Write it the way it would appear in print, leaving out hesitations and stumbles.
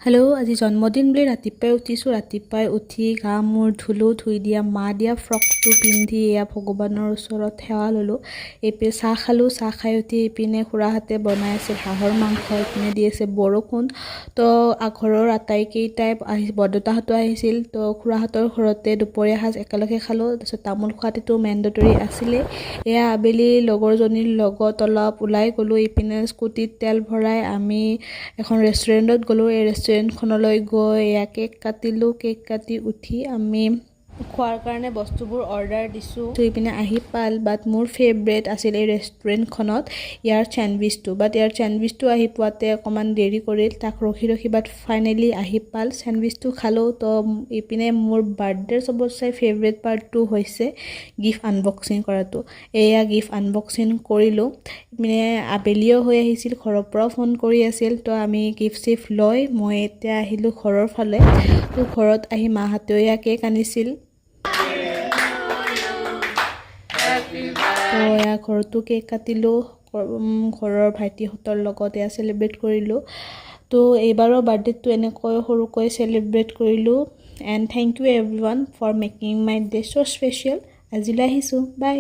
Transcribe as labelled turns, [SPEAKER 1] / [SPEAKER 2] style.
[SPEAKER 1] Hello' আজি জন্মদিন বুলি ৰাতিপুৱাই উঠিছোঁ। ৰাতিপুৱাই উঠি গা মূৰ ধুলোঁ, ধুই দিয়া মা দিয়া ফ্ৰকটো পিন্ধি এয়া ভগৱানৰ ওচৰত সেৱা ল'লোঁ। এইপিনে চাহ খালোঁ, চাহ খাই উঠি এইপিনে খুৰাহঁতে বনাই আছিল হাঁহৰ মাংস, এইপিনে দি আছে বৰষুণ। তো ঘৰৰ আটাইকেইটাই বৰদেউতাহঁতো আহিছিল। তো খুৰাহঁতৰ ঘৰতে দুপৰীয়া সাঁজ একেলগে খালোঁ। তাৰপিছত তামোল খোৱাটোতো মেণ্ডেটৰী আছিলে। এয়া আবেলি লগৰজনীৰ লগত অলপ ওলাই গ'লোঁ। এইপিনে স্কুটিত তেল ভৰাই আমি এখন ৰেষ্টুৰেণ্টত গ'লোঁ। এই ৰেষ্টুৰেণ্টখনলৈ গৈ এয়া কেক কাটিলোঁ। কেক কাটি উঠি আমি খোৱাৰ কাৰণে বস্তুবোৰ অৰ্ডাৰ দিছোঁ। এইপিনে আহি পাল, বাট মোৰ ফেভৰেট আছিল এই ৰেষ্টুৰেণ্টখনত ইয়াৰ চেণ্ডউইচটো। বাট ইয়াৰ চেণ্ডউইচটো আহি পোৱাতে অকণমান দেৰি কৰিল, তাক ৰখি ৰখি বাট ফাইনেলি আহি পাল। চেণ্ডউইচটো খালোঁ। তো এইপিনে মোৰ বাৰ্থডেৰ চবতছে ফেভৰেট পাৰ্টটো হৈছে গিফ্ট আনবক্সিং কৰাটো। এয়া গিফ্ট আনবক্সিং কৰিলোঁ। মানে আবেলিও হৈ আহিছিল, ঘৰৰ পৰাও ফোন কৰি আছিল। তো আমি গিফ্ট চিফ্ট লৈ মই এতিয়া আহিলোঁ ঘৰৰ ফালে। তো ঘৰত আহি মাহঁতেও এয়া কেক আনিছিল। তো এয়া ঘৰতো কেক কাটিলোঁ, ঘৰৰ ভাইটিহঁতৰ লগত এয়া চেলিব্ৰেট কৰিলোঁ। তো এইবাৰৰ বাৰ্থডেটো এনেকৈ সৰুকৈ চেলিব্ৰেট কৰিলোঁ। And thank you everyone for making my day so' special. আজিলৈ আহিছোঁ, বাই।